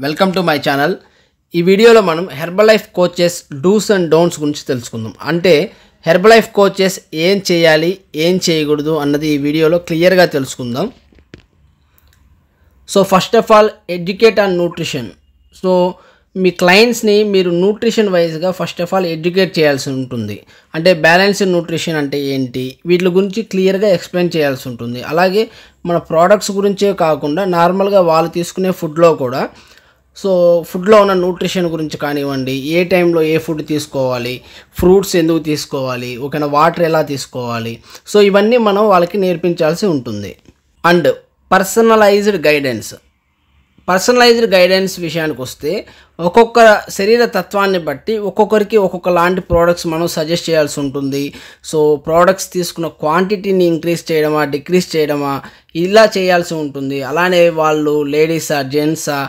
Welcome to my channel. ఈ వీడియోలో మనం Herbalife coaches dos and don'ts గురించి తెలుసుకుందాం. అంటే హెర్బలైఫ్ కోచెస్ ఏం చేయాలి, ఏం చేయకూడదు అన్నది ఈ వీడియోలో క్లియర్గా తెలుసుకుందాం. So first of all educate on nutrition. So మీ క్లయింట్స్ని మీరు న్యూట్రిషన్ వైజ్గా ఫస్ట్ ఆఫ్ ఆల్ ఎడ్యుకేట్ చేయాల్సి ఉంటుంది. అంటే బ్యాలెన్స్డ్ న్యూట్రిషన్ అంటే ఏంటి, వీటి గురించి క్లియర్గా ఎక్స్ప్లెయిన్ చేయాల్సి ఉంటుంది. అలాగే మన ప్రోడక్ట్స్ గురించే కాకుండా నార్మల్గా వాళ్ళు తీసుకునే ఫుడ్లో కూడా సో ఫుడ్లో ఉన్న న్యూట్రిషన్ గురించి కానివ్వండి, ఏ టైంలో ఏ ఫుడ్ తీసుకోవాలి, ఫ్రూట్స్ ఎందుకు తీసుకోవాలి, ఓకేనా, వాటర్ ఎలా తీసుకోవాలి, సో ఇవన్నీ మనం వాళ్ళకి నేర్పించాల్సి ఉంటుంది. అండ్ పర్సనలైజ్డ్ గైడెన్స్ విషయానికి వస్తే ఒక్కొక్క శరీర తత్వాన్ని బట్టి ఒక్కొక్కరికి ఒక్కొక్క లాంటి ప్రోడక్ట్స్ మనం సజెస్ట్ చేయాల్సి ఉంటుంది. సో ప్రోడక్ట్స్ తీసుకున్న క్వాంటిటీని ఇంక్రీజ్ చేయడమా, డిక్రీజ్ చేయడమా, ఇలా చేయాల్సి ఉంటుంది. అలానే వాళ్ళు లేడీసా జెంట్సా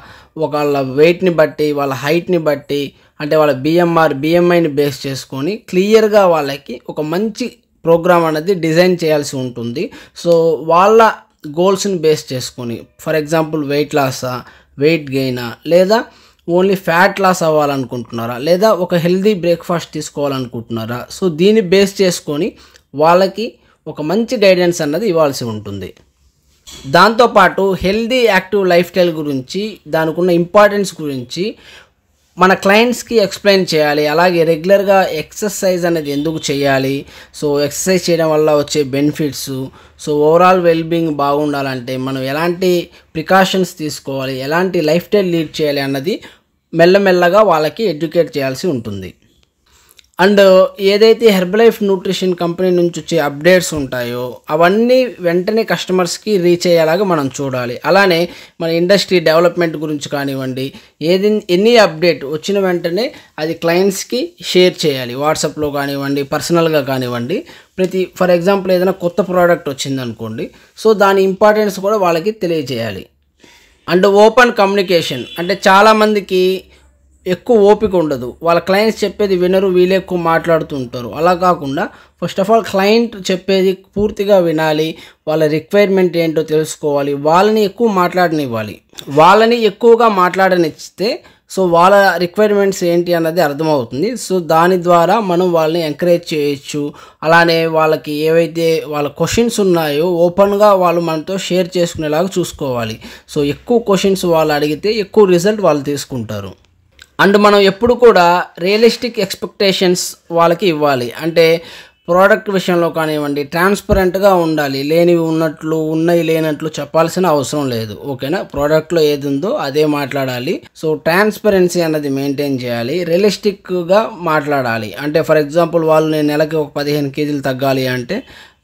వాళ్ళ వెయిట్ని బట్టి, వాళ్ళ హైట్ని బట్టి, అంటే వాళ్ళ బిఎంఐని బేస్ చేసుకొని క్లియర్గా వాళ్ళకి ఒక మంచి ప్రోగ్రామ్ అనేది డిజైన్ చేయాల్సి ఉంటుంది. సో వాళ్ళ గోల్స్ని బేస్ చేసుకొని, for example wait Laasa, wait గెయినా, లేదా ఓన్లీ ఫ్యాట్ లాస్ అవ్వాలనుకుంటున్నారా, లేదా ఒక హెల్దీ బ్రేక్ఫాస్ట్ తీసుకోవాలనుకుంటున్నారా, సో దీన్ని బేస్ చేసుకొని వాళ్ళకి ఒక మంచి గైడెన్స్ అన్నది ఇవ్వాల్సి ఉంటుంది. దాంతోపాటు హెల్దీ యాక్టివ్ లైఫ్ స్టైల్ గురించి, దానికి ఉన్న ఇంపార్టెన్స్ గురించి మన క్లయింట్స్కి ఎక్స్ప్లెయిన్ చేయాలి. అలాగే రెగ్యులర్గా ఎక్సర్సైజ్ అనేది ఎందుకు చేయాలి, సో ఎక్సర్సైజ్ చేయడం వల్ల వచ్చే బెనిఫిట్స్, సో ఓవరాల్ వెల్బీయింగ్ బాగుండాలంటే మనం ఎలాంటి ప్రికాషన్స్ తీసుకోవాలి, ఎలాంటి లైఫ్ స్టైల్ లీడ్ చేయాలి అన్నది మెల్లమెల్లగా వాళ్ళకి ఎడ్యుకేట్ చేయాల్సి ఉంటుంది. అండ్ ఏదైతే హెర్బలైఫ్ న్యూట్రిషన్ కంపెనీ నుంచి వచ్చే అప్డేట్స్ ఉంటాయో అవన్నీ వెంటనే కస్టమర్స్కి రీచ్ అయ్యేలాగా మనం చూడాలి. అలానే మన ఇండస్ట్రీ డెవలప్మెంట్ గురించి కానివ్వండి, ఎనీ అప్డేట్ వచ్చిన వెంటనే అది క్లయింట్స్కి షేర్ చేయాలి. వాట్సాప్లో కానివ్వండి, పర్సనల్గా కానివ్వండి. ఫర్ ఎగ్జాంపుల్ ఏదైనా కొత్త ప్రోడక్ట్ వచ్చిందనుకోండి, సో దాని ఇంపార్టెన్స్ కూడా వాళ్ళకి తెలియజేయాలి. అండ్ ఓపెన్ కమ్యూనికేషన్, అంటే చాలామందికి ఎక్కువ ఓపిక ఉండదు, వాళ్ళ క్లయింట్స్ చెప్పేది వినరు, వీళ్ళు ఎక్కువ మాట్లాడుతూ ఉంటారు. అలా కాకుండా ఫస్ట్ ఆఫ్ ఆల్ క్లయింట్ చెప్పేది పూర్తిగా వినాలి, వాళ్ళ రిక్వైర్మెంట్ ఏంటో తెలుసుకోవాలి, వాళ్ళని ఎక్కువ మాట్లాడనివ్వాలి. వాళ్ళని ఎక్కువగా మాట్లాడనిస్తే సో వాళ్ళ రిక్వైర్మెంట్స్ ఏంటి అన్నది అర్థమవుతుంది. సో దాని ద్వారా మనం వాళ్ళని ఎంకరేజ్ చేయొచ్చు. అలానే వాళ్ళకి ఏవైతే వాళ్ళ క్వశ్చన్స్ ఉన్నాయో ఓపెన్గా వాళ్ళు మనతో షేర్ చేసుకునేలాగా చూసుకోవాలి. సో ఎక్కువ క్వశ్చన్స్ వాళ్ళు అడిగితే ఎక్కువ రిజల్ట్ వాళ్ళు తీసుకుంటారు. అండ్ మనం ఎప్పుడు కూడా రియలిస్టిక్ ఎక్స్పెక్టేషన్స్ వాళ్ళకి ఇవ్వాలి. అంటే ప్రోడక్ట్ విషయంలో కానివ్వండి ట్రాన్స్పరెంట్గా ఉండాలి. లేనివి ఉన్నట్లు, ఉన్నవి లేనట్లు చెప్పాల్సిన అవసరం లేదు, ఓకేనా. ప్రోడక్ట్లో ఏది ఉందో అదే మాట్లాడాలి. సో ట్రాన్స్పరెన్సీ అన్నది మెయింటైన్ చేయాలి, రియలిస్టిక్గా మాట్లాడాలి. అంటే ఫర్ ఎగ్జాంపుల్ వాళ్ళు నేను నెలకి ఒక 15 కేజీలు తగ్గాలి అంటే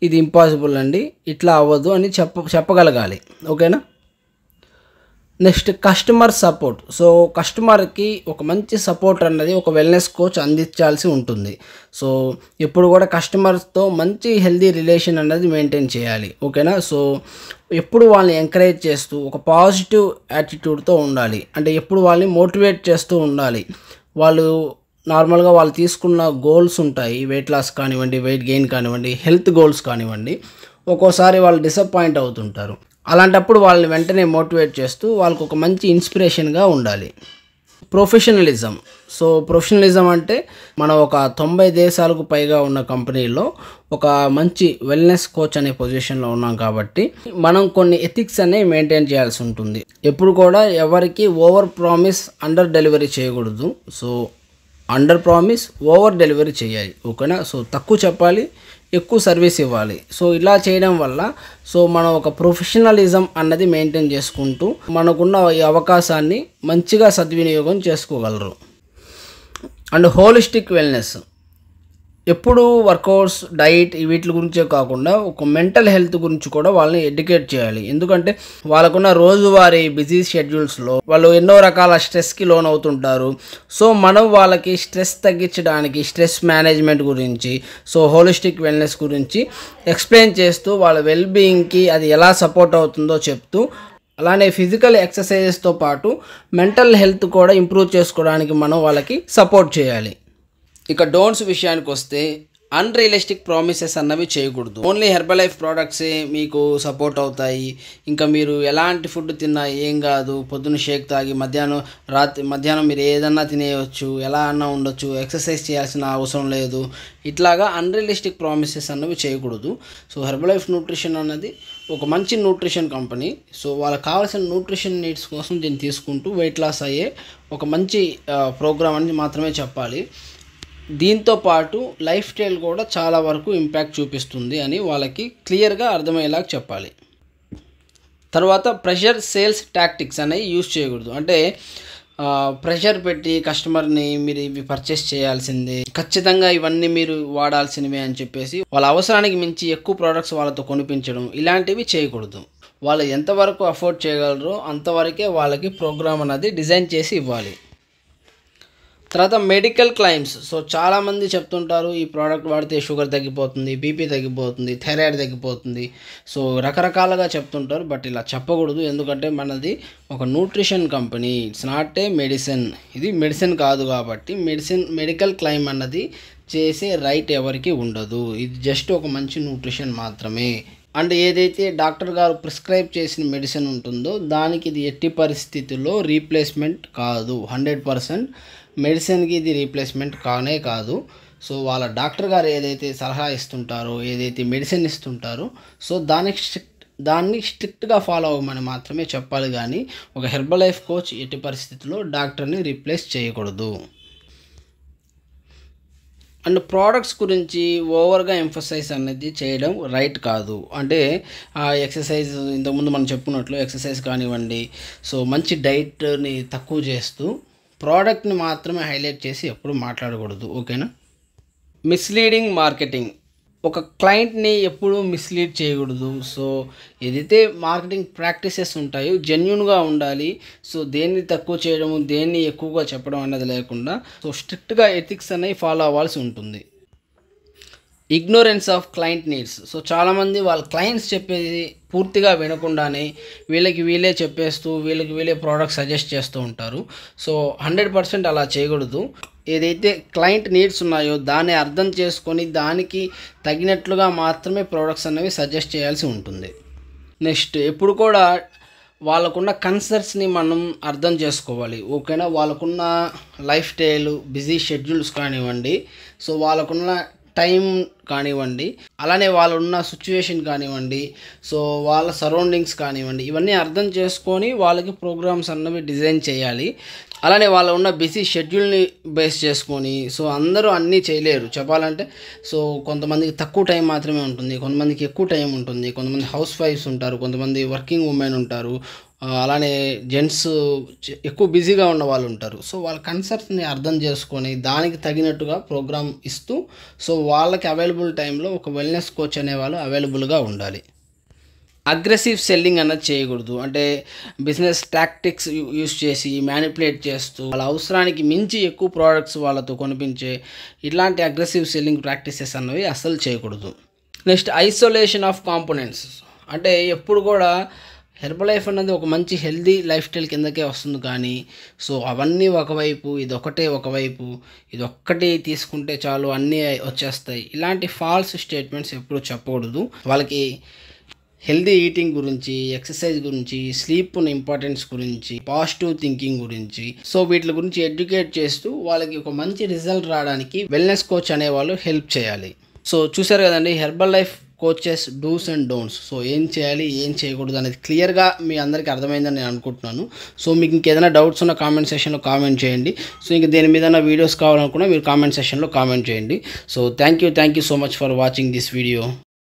ఇది ఇంపాసిబుల్ అండి, ఇట్లా అవ్వదు అని చెప్పగలగాలి, ఓకేనా. Next customer support. సో కస్టమర్కి ఒక మంచి సపోర్ట్ అన్నది ఒక వెల్నెస్ కోచ్ అందించాల్సి ఉంటుంది. సో ఎప్పుడు కూడా కస్టమర్స్తో మంచి హెల్దీ రిలేషన్ అన్నది మెయింటైన్ చేయాలి, ఓకేనా. సో ఎప్పుడు వాళ్ళని ఎంకరేజ్ చేస్తూ ఒక పాజిటివ్ యాటిట్యూడ్తో ఉండాలి. అంటే ఎప్పుడు వాళ్ళని మోటివేట్ చేస్తూ ఉండాలి. వాళ్ళు నార్మల్గా వాళ్ళు తీసుకున్న గోల్స్ ఉంటాయి, వెయిట్ లాస్ కానివ్వండి, వెయిట్ గెయిన్ కానివ్వండి, హెల్త్ గోల్స్ కానివ్వండి, ఒక్కోసారి వాళ్ళు డిసప్పాయింట్ అవుతుంటారు. అలాంటప్పుడు వాళ్ళని వెంటనే మోటివేట్ చేస్తూ వాళ్ళకు ఒక మంచి ఇన్స్పిరేషన్గా ఉండాలి. ప్రొఫెషనలిజం. సో ప్రొఫెషనలిజం అంటే మనం ఒక 90 దేశాలకు పైగా ఉన్న కంపెనీలో ఒక మంచి వెల్నెస్ కోచ్ అనే పొజిషన్లో ఉన్నాం కాబట్టి మనం కొన్ని ఎథిక్స్ అనేవి మెయింటైన్ చేయాల్సి ఉంటుంది. ఎప్పుడు కూడా ఎవరికి ఓవర్ ప్రామిస్ అండర్ డెలివరీ చేయకూడదు. So under promise over delivery చేయాలి, ఓకేనా. సో తక్కువ చెప్పాలి, ఎక్కువ సర్వీస్ ఇవ్వాలి. సో ఇలా చేయడం వల్ల సో మనం ఒక ప్రొఫెషనలిజం అన్నది మెయింటైన్ చేసుకుంటూ మనకున్న ఈ అవకాశాన్ని మంచిగా సద్వినియోగం చేసుకోగలరు. And holistic wellness. ఎప్పుడు వర్కౌట్స్, డైట్ వీటి గురించే కాకుండా ఒక మెంటల్ హెల్త్ గురించి కూడా వాళ్ళని ఎడ్యుకేట్ చేయాలి. ఎందుకంటే వాళ్ళకున్న రోజువారీ బిజీ షెడ్యూల్స్లో వాళ్ళు ఎన్నో రకాల స్ట్రెస్కి లోన్ అవుతుంటారు. సో మనం వాళ్ళకి స్ట్రెస్ తగ్గించడానికి, స్ట్రెస్ మేనేజ్మెంట్ గురించి, సో హోలిస్టిక్ వెల్నెస్ గురించి ఎక్స్ప్లెయిన్ చేస్తూ వాళ్ళ వెల్బీయింగ్కి అది ఎలా సపోర్ట్ అవుతుందో చెప్తూ, అలానే ఫిజికల్ ఎక్సర్సైజెస్తో పాటు మెంటల్ హెల్త్ కూడా ఇంప్రూవ్ చేసుకోవడానికి మనం వాళ్ళకి సపోర్ట్ చేయాలి. ఇక డోంట్స్ విషయానికి వస్తే అన్రియలిస్టిక్ ప్రామిసెస్ అన్నవి చేయకూడదు. ఓన్లీ హెర్బల్ లైఫ్ ప్రోడక్ట్సే మీకు సపోర్ట్ అవుతాయి, ఇంకా మీరు ఎలాంటి ఫుడ్ తిన్నా ఏం కాదు, పొద్దున్న షేక్ తాగి మధ్యాహ్నం మీరు ఏదన్నా తినేయవచ్చు, ఎలా అన్నా ఉండొచ్చు, ఎక్సర్సైజ్ చేయాల్సిన అవసరం లేదు, ఇట్లాగా అన్రియలిస్టిక్ ప్రామిసెస్ అన్నవి చేయకూడదు. సో హెర్బల్ లైఫ్ న్యూట్రిషన్ అన్నది ఒక మంచి న్యూట్రిషన్ కంపెనీ. సో వాళ్ళకి కావాల్సిన న్యూట్రిషన్ నీడ్స్ కోసం దీన్ని తీసుకుంటూ వెయిట్ లాస్ అయ్యే ఒక మంచి ప్రోగ్రామ్ అని మాత్రమే చెప్పాలి. దీంతో పాటు లైఫ్ స్టైల్ కూడా చాలా వరకు ఇంపాక్ట్ చూపిస్తుంది అని వాళ్ళకి క్లియర్గా అర్థమయ్యేలాగా చెప్పాలి. తర్వాత ప్రెషర్ సేల్స్ టాక్టిక్స్ అనేవి యూజ్ చేయకూడదు. అంటే ప్రెషర్ పెట్టి కస్టమర్ని మీరు ఇవి పర్చేస్ చేయాల్సిందే, ఖచ్చితంగా ఇవన్నీ మీరు వాడాల్సినవే అని చెప్పేసి వాళ్ళ అవసరానికి మించి ఎక్కువ ప్రోడక్ట్స్ వాళ్ళతో కొనిపించడం, ఇలాంటివి చేయకూడదు. వాళ్ళు ఎంతవరకు అఫోర్డ్ చేయగలరో అంతవరకే వాళ్ళకి ప్రోగ్రామ్ అనేది డిజైన్ చేసి ఇవ్వాలి. తర్వాత మెడికల్ క్లెయిమ్స్. సో చాలామంది చెప్తుంటారు ఈ ప్రోడక్ట్ వాడితే షుగర్ తగ్గిపోతుంది, బీపీ తగ్గిపోతుంది, థైరాయిడ్ తగ్గిపోతుంది, సో రకరకాలుగా చెప్తుంటారు. బట్ ఇలా చెప్పకూడదు, ఎందుకంటే మనది ఒక nutrition company, it's not a medicine. ఇది మెడిసిన్ కాదు కాబట్టి మెడికల్ క్లెయిమ్ అన్నది చేసే రైట్ ఎవరికి ఉండదు. ఇది జస్ట్ ఒక మంచి న్యూట్రిషన్ మాత్రమే. అండ్ ఏదైతే డాక్టర్ గారు ప్రిస్క్రైబ్ చేసిన మెడిసిన్ ఉంటుందో దానికి ఇది ఎట్టి పరిస్థితుల్లో రీప్లేస్మెంట్ కాదు. 100% మెడిసిన్కి ఇది రీప్లేస్మెంట్ కానే కాదు. సో వాళ్ళ డాక్టర్ గారు ఏదైతే సలహా ఇస్తుంటారో, ఏదైతే మెడిసిన్ ఇస్తుంటారో, సో దాన్ని స్ట్రిక్ట్గా ఫాలో అవ్వమని మాత్రమే చెప్పాలి. కానీ ఒక హెర్బల్ లైఫ్ కోచ్ ఎట్టి పరిస్థితుల్లో డాక్టర్ని రీప్లేస్ చేయకూడదు. అండ్ ప్రోడక్ట్స్ గురించి ఓవర్గా ఎంఫసైజ్ అనేది చేయడం రైట్ కాదు. అంటే ఎక్సర్సైజ్ ఇంతకుముందు మనం చెప్పుకున్నట్లు ఎక్సర్సైజ్ కానివ్వండి, సో మంచి డైట్ని తక్కువ చేస్తూ ప్రోడక్ట్ని మాత్రమే హైలైట్ చేసి ఎప్పుడు మాట్లాడకూడదు. ఓకేనా? Misleading marketing. ఒక క్లయింట్ని ఎప్పుడూ మిస్లీడ్ చేయకూడదు. సో ఏదైతే మార్కెటింగ్ ప్రాక్టీసెస్ ఉంటాయో జెన్యూన్గా ఉండాలి. సో దేన్ని తక్కువ చేయడము, దేన్ని ఎక్కువగా చెప్పడం అన్నది లేకుండా సో స్ట్రిక్ట్గా ఎథిక్స్ అనేవి ఫాలో అవ్వాల్సి ఉంటుంది. Ignorance of client needs. So చాలామంది వాళ్ళ క్లయింట్స్ చెప్పేది పూర్తిగా వినకుండానే వీళ్ళకి వీళ్ళే చెప్పేస్తూ వీళ్ళకి వీళ్ళే ప్రోడక్ట్ సజెస్ట్ చేస్తూ ఉంటారు. సో 100% అలా చేయకూడదు. ఏదైతే క్లయింట్ నీడ్స్ ఉన్నాయో దాన్ని అర్థం చేసుకొని దానికి తగినట్లుగా మాత్రమే ప్రోడక్ట్స్ అనేవి సజెస్ట్ చేయాల్సి ఉంటుంది. నెక్స్ట్, ఎప్పుడు కూడా వాళ్ళకున్న కన్సర్న్స్ని మనం అర్థం చేసుకోవాలి. ఓకేనా? వాళ్ళకున్న లైఫ్ స్టైల్, బిజీ షెడ్యూల్స్ కానివ్వండి, సో వాళ్ళకున్న టైం కానివ్వండి, అలానే వాళ్ళు ఉన్న సిచ్యువేషన్ కానివ్వండి, సో వాళ్ళ సరౌండింగ్స్ కానివ్వండి, ఇవన్నీ అర్థం చేసుకొని వాళ్ళకి ప్రోగ్రామ్స్ అన్నవి డిజైన్ చేయాలి. అలానే వాళ్ళ ఉన్న బిజీ షెడ్యూల్ని బేస్ చేసుకొని, సో అందరూ అన్నీ చేయలేరు చెప్పాలంటే. సో కొంతమందికి తక్కువ టైం మాత్రమే ఉంటుంది, కొంతమందికి ఎక్కువ టైం ఉంటుంది, కొంతమంది హౌస్ వైఫ్స్ ఉంటారు, కొంతమంది వర్కింగ్ ఉమెన్ ఉంటారు, అలానే జెంట్స్ ఎక్కువ బిజీగా ఉన్న వాళ్ళు ఉంటారు. సో వాళ్ళ కన్సర్ట్ని అర్థం చేసుకొని దానికి తగినట్టుగా ప్రోగ్రామ్ ఇస్తూ సో వాళ్ళకి అవైలబుల్ టైంలో ఒక వెల్నెస్ కోచ్ అనేవాళ్ళు అవైలబుల్గా ఉండాలి. అగ్రెసివ్ సెల్లింగ్ అన్నది చేయకూడదు. అంటే బిజినెస్ టాక్టిక్స్ యూస్ చేసి మ్యానిపులేట్ చేస్తూ వాళ్ళ అవసరానికి మించి ఎక్కువ ప్రోడక్ట్స్ వాళ్ళతో కొనిపించే ఇట్లాంటి అగ్రెసివ్ సెల్లింగ్ ప్రాక్టీసెస్ అన్నవి అస్సలు చేయకూడదు. Next, isolation of components. అంటే ఎప్పుడు కూడా హెర్బల్ లైఫ్ అన్నది ఒక మంచి హెల్దీ లైఫ్ స్టైల్ కిందకే వస్తుంది. కానీ సో అవన్నీ ఒకవైపు, ఇదొక్కటే ఒకవైపు, ఇదొక్కటి తీసుకుంటే చాలు అన్నీ వచ్చేస్తాయి, ఇలాంటి ఫాల్స్ స్టేట్మెంట్స్ ఎప్పుడు చెప్పకూడదు. వాళ్ళకి హెల్దీ ఈటింగ్ గురించి, ఎక్సర్సైజ్ గురించి, స్లీప్ ఇంపార్టెన్స్ గురించి, పాజిటివ్ థింకింగ్ గురించి, సో వీటి గురించి ఎడ్యుకేట్ చేస్తూ వాళ్ళకి ఒక మంచి రిజల్ట్ రావడానికి వెల్నెస్ కోచ్ అనేవాళ్ళు హెల్ప్ చేయాలి. సో చూసారు కదండి, herbal life coaches dos and don'ts. So ఏం చేయాలి, ఏం చేయకూడదు అనేది క్లియర్గా మీ అందరికీ అర్థమైందని నేను అనుకుంటున్నాను. సో మీకు ఇంకేదైనా డౌట్స్ ఉన్న కామెంట్ సెక్షన్లో కామెంట్ చేయండి. సో ఇంక దేని మీద వీడియోస్ కావాలనుకున్నా మీరు కామెంట్ సెక్షన్లో కామెంట్ చేయండి. So thank you so much for watching this video.